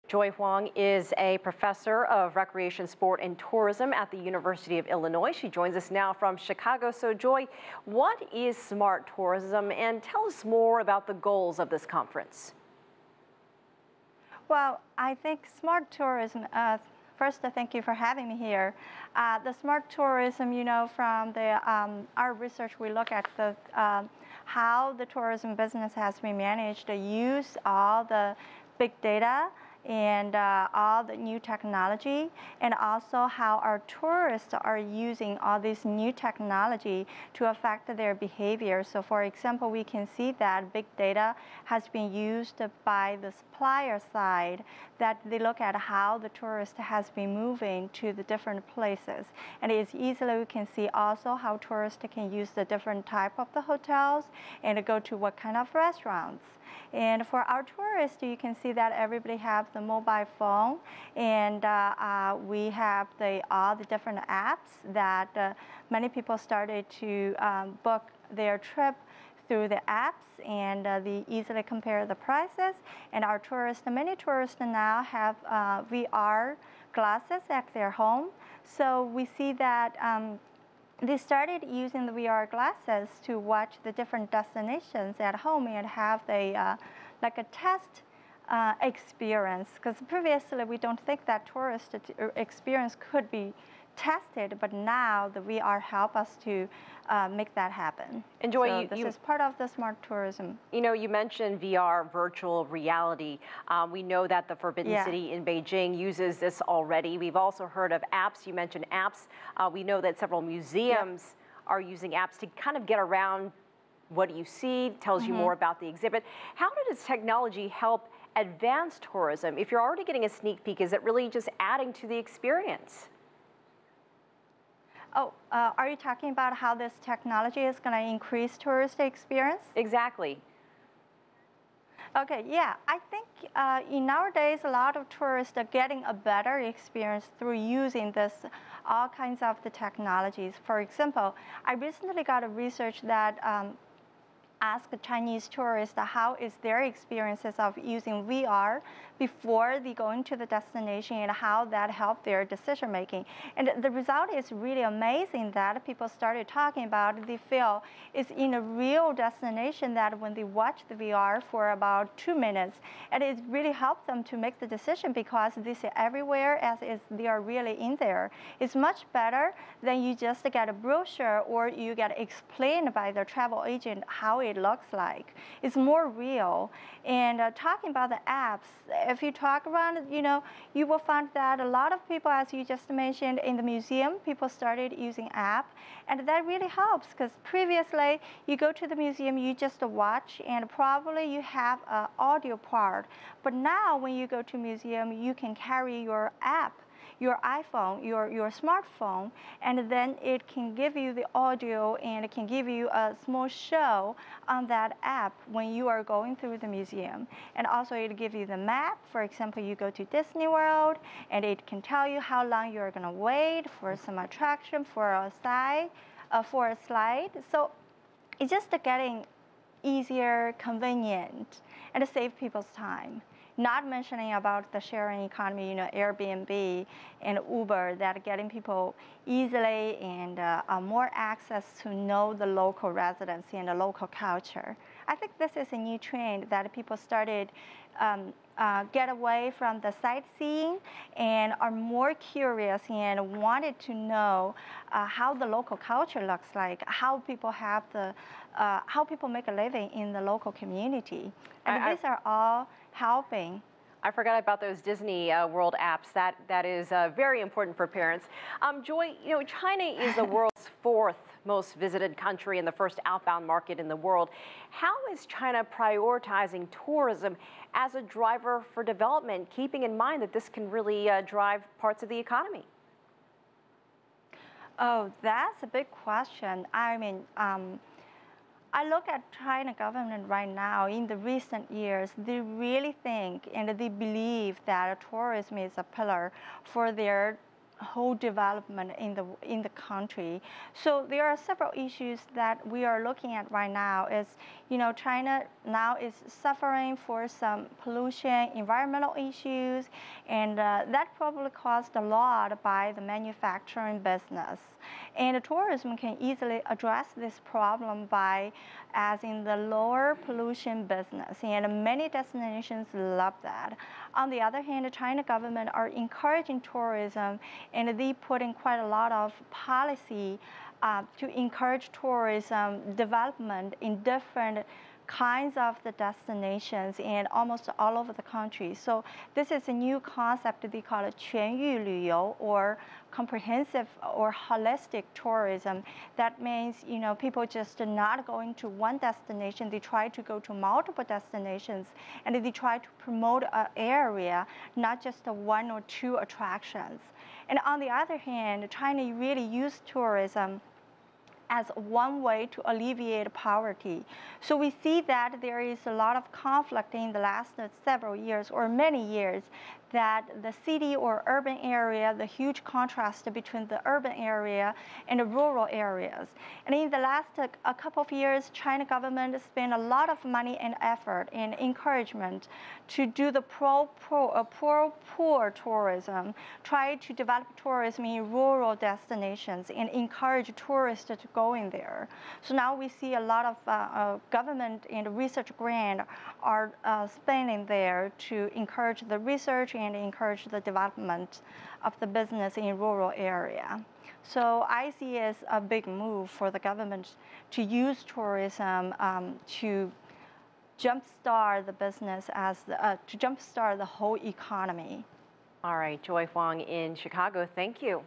Joy Huang is a professor of recreation, sport, and tourism at the University of Illinois. She joins us now from Chicago. So Joy, what is smart tourism, and tell us more about the goals of this conference? Well, I think smart tourism, first, thank you for having me here. The smart tourism, from our research, we look at how the tourism business has been managed to use all the big data and all the new technology, and also how our tourists are using all this new technology to affect their behavior. So for example, we can see that big data has been used by the supplier side, that they look at how the tourist has been moving to the different places. And it's easily, we can see also how tourists can use the different type of the hotels and go to what kind of restaurants. And for our tourists, you can see that everybody has the mobile phone, and we have all the different apps that many people started to book their trip through the apps, and they easily compare the prices. And our tourists, many tourists now have VR glasses at their home. So we see that they started using the VR glasses to watch the different destinations at home and have like a test experience. Because previously we don't think that tourist experience could be tested, but now the VR help us to make that happen. And Joy, so this is part of the smart tourism. You mentioned VR, virtual reality. We know that the Forbidden City in Beijing uses this already. We've also heard of apps. You mentioned apps. We know that several museums are using apps to kind of get around what you see, tells you more about the exhibit. How does technology help advance tourism? If you're already getting a sneak peek, is it really just adding to the experience? Oh, are you talking about how this technology is going to increase tourist experience? Exactly. Okay, yeah. I think in nowadays, a lot of tourists are getting a better experience through using all kinds of the technologies. For example, I recently got a research that ask Chinese tourists how is their experiences of using VR before they go into the destination and how that helped their decision making. And the result is really amazing that people started talking about they feel it's in a real destination, that when they watch the VR for about 2 minutes, and it really helped them to make the decision because they see everywhere as is they are really in there. It's much better than you just get a brochure or you get explained by the travel agent how it looks like. It's more real. And talking about the apps, if you talk around, you will find that a lot of people, as you just mentioned, in the museum, people started using app, and that really helps because previously you go to the museum, you just watch, and probably you have an audio part. But now when you go to museum, you can carry your app, your iPhone, your smartphone, and then it can give you the audio and it can give you a small show on that app when you are going through the museum. And also it gives you the map. For example, you go to Disney World and it can tell you how long you're going to wait for some attraction, for a slide. So it's just getting easier, convenient, and to save people's time. Not mentioning about the sharing economy, Airbnb and Uber, that are getting people easily and more access to know the local residency and the local culture. I think this is a new trend that people started get away from the sightseeing and are more curious and wanted to know how the local culture looks like, how people make a living in the local community. And these are all helping. I forgot about those Disney World apps. That is very important for parents. Joy, China is the world's 4th most visited country and the first outbound market in the world. How is China prioritizing tourism as a driver for development, keeping in mind that this can really drive parts of the economy? Oh, that's a big question. I mean, I look at China government right now. In the recent years, they really think and they believe that tourism is a pillar for their whole development in the country. So there are several issues that we are looking at right now. Is China now is suffering for some pollution, environmental issues, and that probably caused a lot by the manufacturing business. And tourism can easily address this problem by in the lower pollution business, and many destinations love that. On the other hand, the China government are encouraging tourism, and they put in quite a lot of policy to encourage tourism development in different kinds of the destinations and almost all over the country. So this is a new concept they call it 全域旅游, or comprehensive or holistic tourism. That means people just not going to one destination, they try to go to multiple destinations, and they try to promote an area, not just one or two attractions. And on the other hand, China really used tourism as one way to alleviate poverty. So we see that there is a lot of conflict in the last several years or many years, that the city or urban area, the huge contrast between the urban area and the rural areas. And in the last a couple of years, China government spent a lot of money and effort and encouragement to do the pro-poor tourism, try to develop tourism in rural destinations and encourage tourists to go in there. So now we see a lot of government and research grant are spending there to encourage the research and encourage the development of the business in rural area. So I see it as a big move for the government to use tourism to jumpstart the business to jumpstart the whole economy. All right, Joy Huang in Chicago, thank you.